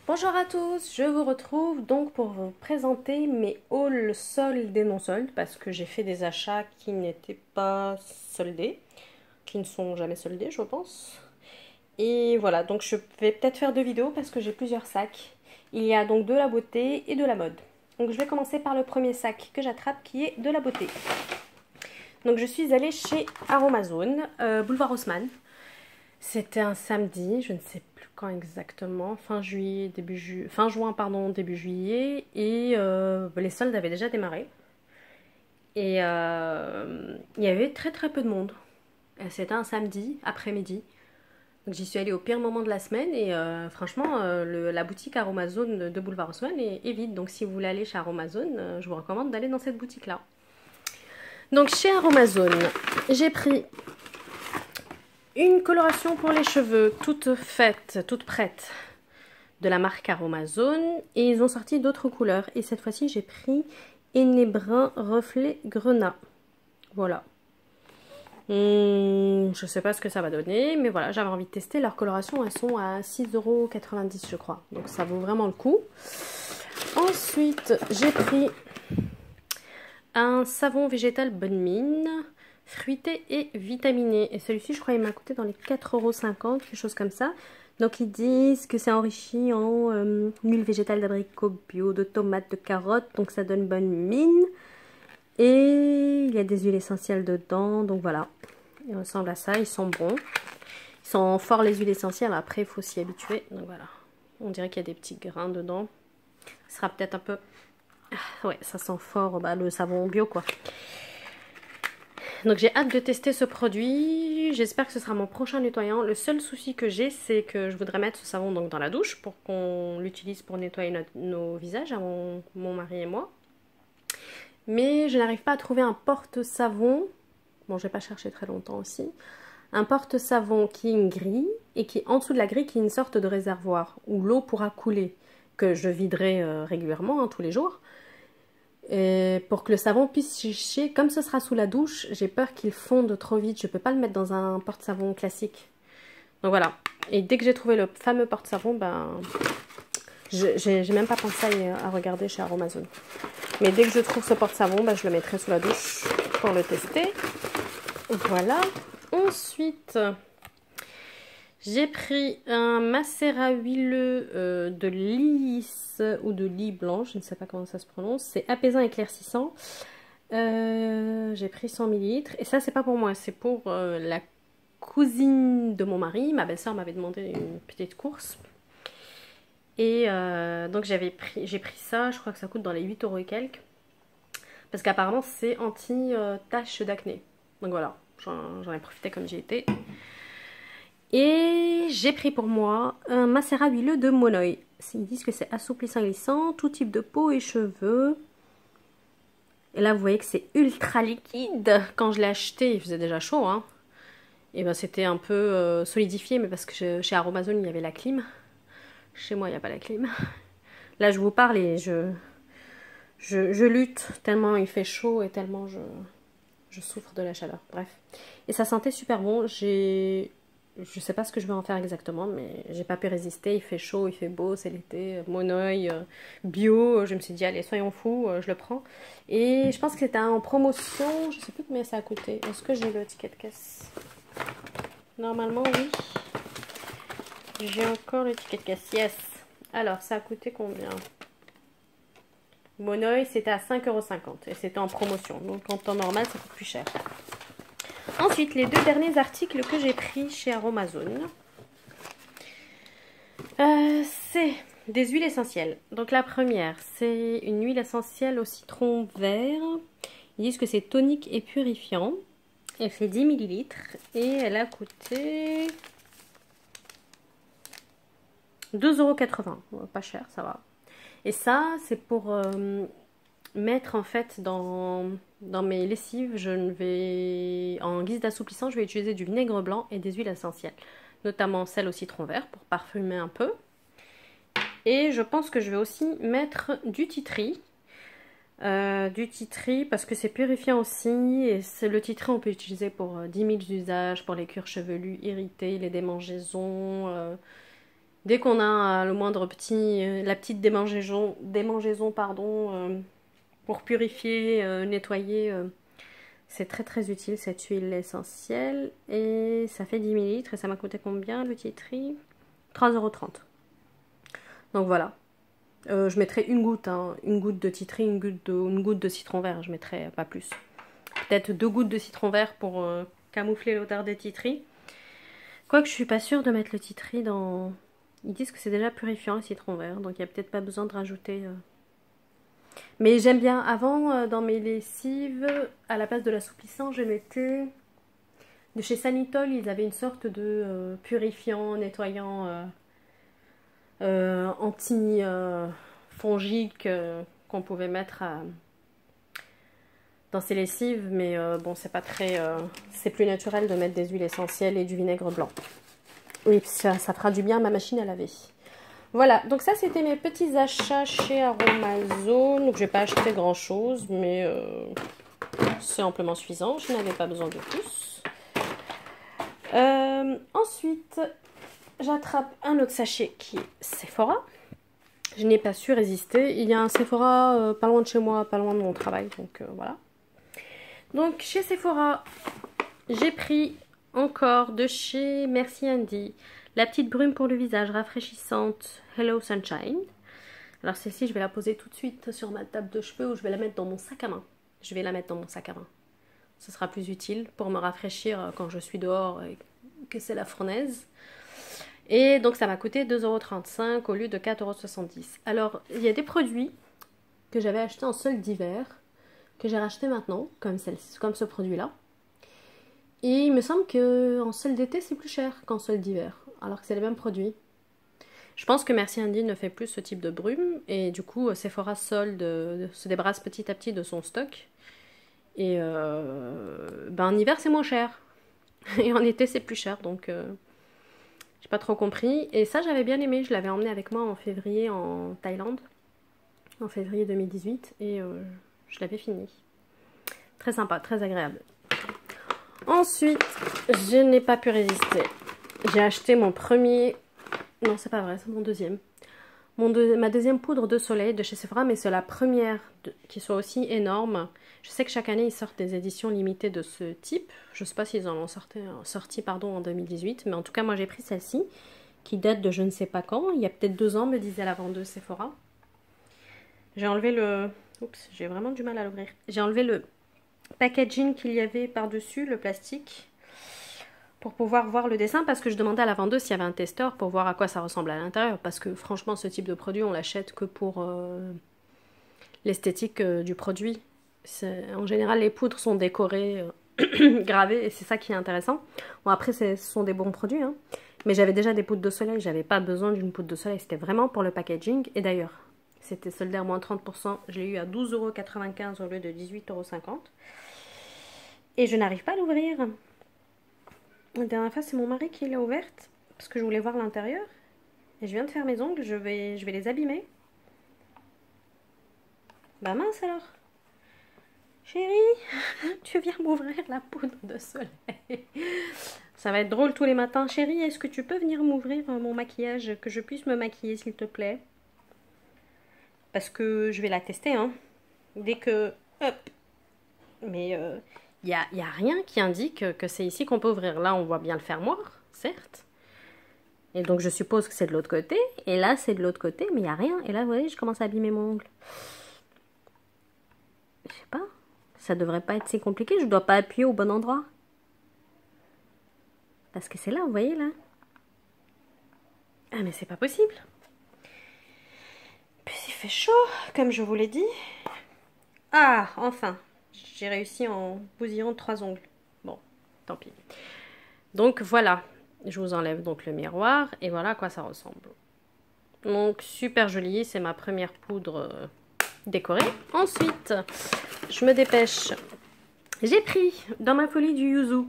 Bonjour à tous, je vous retrouve donc pour vous présenter mes hauls soldes et non soldes parce que j'ai fait des achats qui n'étaient pas soldés, qui ne sont jamais soldés je pense. Et voilà, donc je vais peut-être faire deux vidéos parce que j'ai plusieurs sacs. Il y a donc de la beauté et de la mode. Donc je vais commencer par le premier sac que j'attrape qui est de la beauté. Donc je suis allée chez Aromazone, boulevard Haussmann. C'était un samedi, je ne sais plus quand exactement, fin juin pardon, début juillet, et les soldes avaient déjà démarré. Et il y avait très très peu de monde. C'était un samedi après-midi. Donc j'y suis allée au pire moment de la semaine et franchement la boutique Aromazone de Boulevard Haussmann est vide. Donc si vous voulez aller chez Aromazone, je vous recommande d'aller dans cette boutique là. Donc chez Aromazone, j'ai pris une coloration pour les cheveux toute faite, toute prête de la marque Aromazone. Et ils ont sorti d'autres couleurs. Et cette fois-ci, j'ai pris Henné Brun Reflet Grenat. Voilà. Je sais pas ce que ça va donner. Mais voilà, j'avais envie de tester. Leurs colorations, elles sont à 6,90 € je crois. Donc ça vaut vraiment le coup. Ensuite, j'ai pris un savon végétal Bonne Mine. Fruité et vitaminé. Et celui-ci, je crois, il m'a coûté dans les 4,50 €, quelque chose comme ça. Donc, ils disent que c'est enrichi en huile végétale d'abricot bio, de tomates, de carottes. Donc, ça donne bonne mine. Et il y a des huiles essentielles dedans. Donc, voilà. Ils ressemblent à ça. Ils sont bons. Ils sont forts, les huiles essentielles. Après, il faut s'y habituer. Donc, voilà. On dirait qu'il y a des petits grains dedans. Ce sera peut-être un peu... Ah, ouais, ça sent fort le savon bio, quoi. Donc j'ai hâte de tester ce produit, j'espère que ce sera mon prochain nettoyant. Le seul souci que j'ai, c'est que je voudrais mettre ce savon donc dans la douche pour qu'on l'utilise pour nettoyer nos visages, à mon mari et moi. Mais je n'arrive pas à trouver un porte-savon, bon je vais pas chercher très longtemps aussi, un porte-savon qui est une grille et qui en dessous de la grille qui est une sorte de réservoir où l'eau pourra couler, que je viderai régulièrement tous les jours. Et pour que le savon puisse sécher, comme ce sera sous la douche, j'ai peur qu'il fonde trop vite. Je ne peux pas le mettre dans un porte-savon classique. Donc voilà. Et dès que j'ai trouvé le fameux porte-savon, ben, j'ai même pas pensé à regarder chez Aromazone. Mais dès que je trouve ce porte-savon, ben, je le mettrai sous la douche pour le tester. Voilà. Ensuite, j'ai pris un macérat huileux de lys ou de lis blanc, je ne sais pas comment ça se prononce. C'est apaisant éclaircissant. J'ai pris 100 ml. Et ça, c'est pas pour moi, c'est pour la cousine de mon mari. Ma belle-sœur m'avait demandé une petite course. Et donc j'ai pris ça, je crois que ça coûte dans les 8 € et quelques. Parce qu'apparemment, c'est anti-taches d'acné. Donc voilà, j'en ai profité comme j'y étais. Et j'ai pris pour moi un macérat huileux de Monoi. Ils disent que c'est assouplissant glissant, tout type de peau et cheveux. Et là, vous voyez que c'est ultra liquide. Quand je l'ai acheté, il faisait déjà chaud, hein. Et ben c'était un peu solidifié, mais parce que chez Aromazone, il y avait la clim. Chez moi, il n'y a pas la clim. Là, je vous parle et je lutte tellement il fait chaud et tellement je souffre de la chaleur. Bref. Et ça sentait super bon. Je sais pas ce que je vais en faire exactement, mais j'ai pas pu résister. Il fait chaud, il fait beau, c'est l'été. Monoi, bio. Je me suis dit, allez, soyons fous, je le prends. Et je pense que c'était en promotion. Je sais plus combien ça a coûté. Est-ce que j'ai le ticket de caisse? Normalement, oui. J'ai encore le ticket de caisse. Yes. Alors, ça a coûté combien? Monoi, c'était à 5,50 € et c'était en promotion. Donc, en temps normal, ça coûte plus cher. Ensuite, les deux derniers articles que j'ai pris chez Aromazone, c'est des huiles essentielles. Donc la première, c'est une huile essentielle au citron vert. Ils disent que c'est tonique et purifiant. Elle fait 10 ml et elle a coûté 2,80 €. Pas cher, ça va. Et ça, c'est pour... mettre en fait dans mes lessives, en guise d'assouplissant, je vais utiliser du vinaigre blanc et des huiles essentielles, notamment celle au citron vert pour parfumer un peu. Et je pense que je vais aussi mettre du tea tree. Parce que c'est purifiant aussi et le tea tree on peut l'utiliser pour 10 000 usages, pour les cuirs chevelus irrités, les démangeaisons, Dès qu'on a le moindre la petite démangeaison pardon, pour purifier, nettoyer, c'est très très utile cette huile essentielle. Et ça fait 10 ml et ça m'a coûté combien le Tea-Tree? 3,30 €. Donc voilà. Je mettrai une goutte, hein, une goutte de Tea-Tree, une goutte de citron vert, je mettrai pas plus. Peut-être 2 gouttes de citron vert pour camoufler l'odeur des Tea-Tree. Quoique je suis pas sûre de mettre le Tea-Tree dans... Ils disent que c'est déjà purifiant le citron vert, donc il n'y a peut-être pas besoin de rajouter... Mais j'aime bien, avant dans mes lessives, à la place de l'assouplissant, je mettais... De chez Sanitol, ils avaient une sorte de purifiant, nettoyant, anti-fongique qu'on pouvait mettre dans ces lessives, mais bon, c'est pas très... c'est plus naturel de mettre des huiles essentielles et du vinaigre blanc. Oui, ça fera du bien à ma machine à laver. Voilà, donc ça c'était mes petits achats chez Aromazone. Donc j'ai pas acheté grand chose, mais c'est amplement suffisant. Je n'avais pas besoin de plus. Ensuite, j'attrape un autre sachet qui est Sephora. Je n'ai pas su résister. Il y a un Sephora pas loin de chez moi, pas loin de mon travail, donc voilà. Donc chez Sephora, j'ai pris encore de chez Merci Andy la petite brume pour le visage rafraîchissante Hello Sunshine. Alors celle-ci, je vais la poser tout de suite sur ma table de cheveux ou je vais la mettre dans mon sac à main. Je vais la mettre dans mon sac à main. Ce sera plus utile pour me rafraîchir quand je suis dehors et que c'est la fournaise. Et donc ça m'a coûté 2,35 € au lieu de 4,70 €. Alors il y a des produits que j'avais achetés en solde d'hiver, que j'ai racheté maintenant, comme ce produit-là. Et il me semble qu'en solde d'été, c'est plus cher qu'en solde d'hiver, alors que c'est les mêmes produits. Je pense que Merci Andy ne fait plus ce type de brume, et du coup, Sephora se débarrasse petit à petit de son stock. Et en hiver, c'est moins cher. Et en été, c'est plus cher, donc j'ai pas trop compris. Et ça, j'avais bien aimé, je l'avais emmené avec moi en février en Thaïlande, en février 2018, et je l'avais fini. Très sympa, très agréable. Ensuite, je n'ai pas pu résister. J'ai acheté mon premier... Non, c'est pas vrai, c'est mon deuxième. Ma deuxième poudre de soleil de chez Sephora, mais c'est la première qui soit aussi énorme. Je sais que chaque année, ils sortent des éditions limitées de ce type. Je ne sais pas s'ils en ont sorti en 2018, mais en tout cas, moi, j'ai pris celle-ci, qui date de je ne sais pas quand. Il y a peut-être 2 ans, me disait la vendeuse Sephora. J'ai enlevé le... Oups, j'ai vraiment du mal à l'ouvrir. J'ai enlevé le packaging qu'il y avait par-dessus, le plastique, pour pouvoir voir le dessin, parce que je demandais à la vendeuse s'il y avait un testeur pour voir à quoi ça ressemble à l'intérieur, parce que franchement ce type de produit on l'achète que pour l'esthétique du produit. En général les poudres sont décorées, gravées, et c'est ça qui est intéressant. Bon après ce sont des bons produits, hein. Mais j'avais déjà des poudres de soleil, j'avais pas besoin d'une poudre de soleil, c'était vraiment pour le packaging. Et d'ailleurs c'était soldé à moins 30%, je l'ai eu à 12,95 € au lieu de 18,50 €. Et je n'arrive pas à l'ouvrir. La dernière fois, c'est mon mari qui l'a ouverte, parce que je voulais voir l'intérieur. Et je viens de faire mes ongles, je vais les abîmer. Bah mince alors. Chérie, tu viens m'ouvrir la poudre de soleil. Ça va être drôle tous les matins. Chérie, est-ce que tu peux venir m'ouvrir mon maquillage, que je puisse me maquiller s'il te plaît? Parce que je vais la tester, hein. Dès que... Hop. Mais il n'y a rien qui indique que c'est ici qu'on peut ouvrir. Là, on voit bien le fermoir, certes. Et donc, je suppose que c'est de l'autre côté. Et là, c'est de l'autre côté, mais il n'y a rien. Et là, vous voyez, je commence à abîmer mon ongle. Je sais pas. Ça devrait pas être si compliqué. Je dois pas appuyer au bon endroit. Parce que c'est là, vous voyez, là. Ah, mais c'est pas possible. Puis il fait chaud, comme je vous l'ai dit. Ah, enfin. J'ai réussi en bousillant 3 ongles. Bon, tant pis. Donc voilà, je vous enlève donc le miroir et voilà à quoi ça ressemble. Donc super joli, c'est ma première poudre décorée. Ensuite, je me dépêche. J'ai pris dans ma folie du yuzu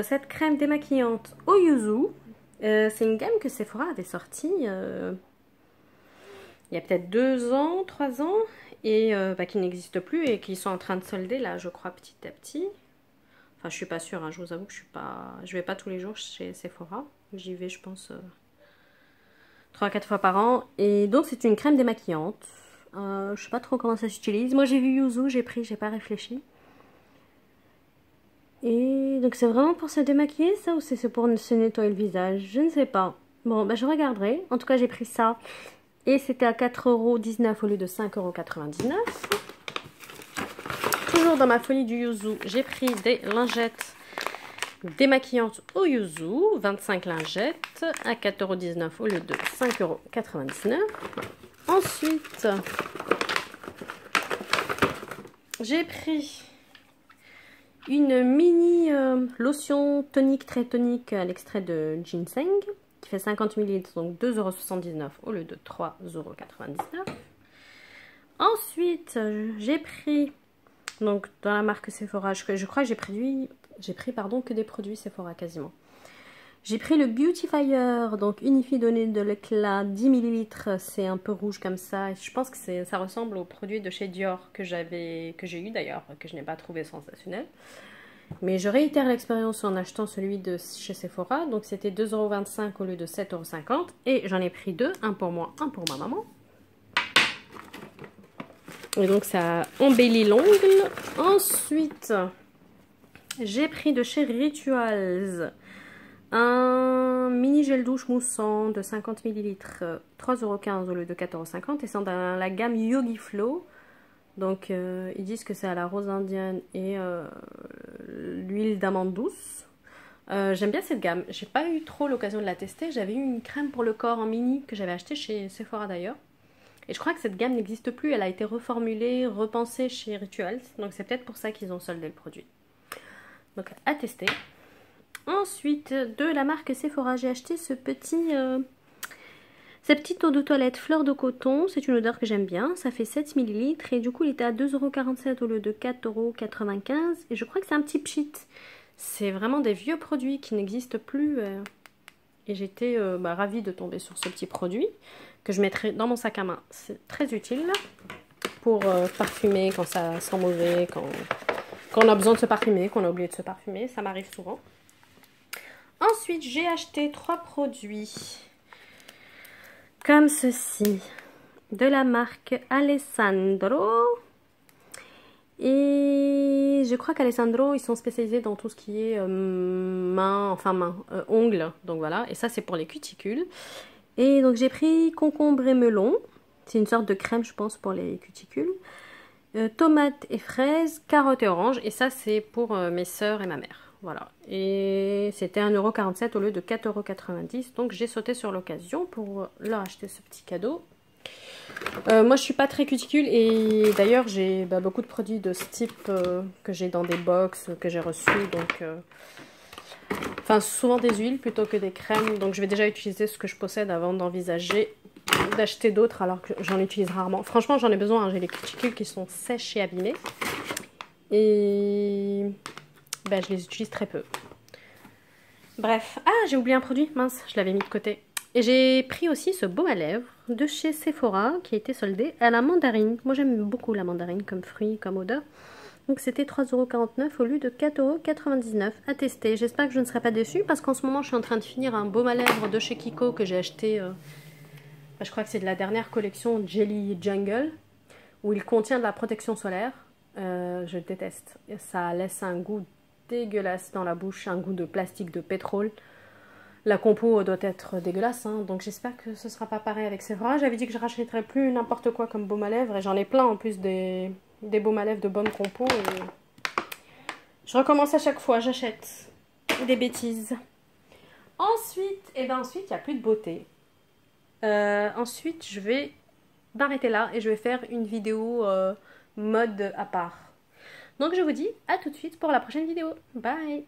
cette crème démaquillante au yuzu. C'est une gamme que Sephora avait sortie il y a peut-être 2 ans, 3 ans. Et qui n'existe plus et qui sont en train de solder là, je crois, petit à petit. Enfin, je suis pas sûre, hein, je vous avoue que je vais pas tous les jours chez Sephora. J'y vais, je pense, 3-4 fois par an. Et donc c'est une crème démaquillante. Je sais pas trop comment ça s'utilise. Moi j'ai vu Yuzu, j'ai pris, j'ai pas réfléchi. Et donc c'est vraiment pour se démaquiller ça ou c'est pour se nettoyer le visage? Je ne sais pas. Bon bah je regarderai. En tout cas j'ai pris ça. Et c'était à 4,19 € au lieu de 5,99 €. Toujours dans ma folie du Yuzu, j'ai pris des lingettes démaquillantes au Yuzu. 25 lingettes à 4,19 € au lieu de 5,99 €. Ensuite, j'ai pris une mini lotion tonique, très tonique à l'extrait de ginseng qui fait 50 ml, donc 2,79 € au lieu de 3,99 €. Ensuite, j'ai pris, donc dans la marque Sephora, je crois que j'ai pris que des produits Sephora quasiment. J'ai pris le Beautifier, donc Unifie donné de l'éclat, 10 ml, c'est un peu rouge comme ça. Et je pense que ça ressemble au produit de chez Dior que j'ai eu d'ailleurs, que je n'ai pas trouvé sensationnel. Mais je réitère l'expérience en achetant celui de chez Sephora, donc c'était 2,25 € au lieu de 7,50 €. Et j'en ai pris deux, un pour moi, un pour ma maman. Et donc ça embellit l'ongle. Ensuite, j'ai pris de chez Rituals un mini gel douche moussant de 50 ml, 3,15 € au lieu de 4,50 € et c'est dans la gamme Yogi Flow. Donc ils disent que c'est à la rose indienne et l'huile d'amande douce. J'aime bien cette gamme. J'ai pas eu trop l'occasion de la tester. J'avais eu une crème pour le corps en mini que j'avais acheté chez Sephora d'ailleurs. Et je crois que cette gamme n'existe plus. Elle a été reformulée, repensée chez Rituals. Donc c'est peut-être pour ça qu'ils ont soldé le produit. Donc à tester. Ensuite, de la marque Sephora, j'ai acheté cette petite eau de toilette fleur de coton. C'est une odeur que j'aime bien. Ça fait 7 ml et du coup il était à 2,47 € au lieu de 4,95 €. Et je crois que c'est un petit pchit. C'est vraiment des vieux produits qui n'existent plus. Et j'étais ravie de tomber sur ce petit produit que je mettrai dans mon sac à main. C'est très utile pour parfumer quand ça sent mauvais, quand on a besoin de se parfumer, qu'on a oublié de se parfumer. Ça m'arrive souvent. Ensuite, j'ai acheté 3 produits comme ceci, de la marque Alessandro. Et je crois qu'Alessandro, ils sont spécialisés dans tout ce qui est ongles. Donc voilà, et ça c'est pour les cuticules. Et donc j'ai pris concombre et melon. C'est une sorte de crème, je pense, pour les cuticules. Tomates et fraises, carottes et oranges. Et ça c'est pour mes sœurs et ma mère. Voilà, et c'était 1,47 € au lieu de 4,90 €. Donc j'ai sauté sur l'occasion pour leur acheter ce petit cadeau. Moi je suis pas très cuticule et d'ailleurs j'ai beaucoup de produits de ce type que j'ai dans des box que j'ai reçus. Donc enfin souvent des huiles plutôt que des crèmes. Donc je vais déjà utiliser ce que je possède avant d'envisager d'acheter d'autres alors que j'en utilise rarement. Franchement j'en ai besoin, hein. J'ai les cuticules qui sont sèches et abîmées. Et je les utilise très peu. Bref. Ah, j'ai oublié un produit. Mince, je l'avais mis de côté. Et j'ai pris aussi ce baume à lèvres de chez Sephora qui a été soldé à la mandarine. Moi, j'aime beaucoup la mandarine comme fruit, comme odeur. Donc, c'était 3,49 € au lieu de 4,99 € à tester. J'espère que je ne serai pas déçue parce qu'en ce moment, je suis en train de finir un baume à lèvres de chez Kiko que j'ai acheté. Je crois que c'est de la dernière collection Jelly Jungle où il contient de la protection solaire. Je déteste. Ça laisse un goût dégueulasse dans la bouche, un goût de plastique, de pétrole. La compo doit être dégueulasse, hein, donc j'espère que ce sera pas pareil avec Sephora. J'avais dit que je rachèterais plus n'importe quoi comme baume à lèvres et j'en ai plein en plus des baumes à lèvres de bonne compo. Et je recommence à chaque fois, j'achète des bêtises. Ensuite, il n'y a plus de beauté. Ensuite, je vais m'arrêter là et je vais faire une vidéo mode à part. Donc je vous dis à tout de suite pour la prochaine vidéo. Bye!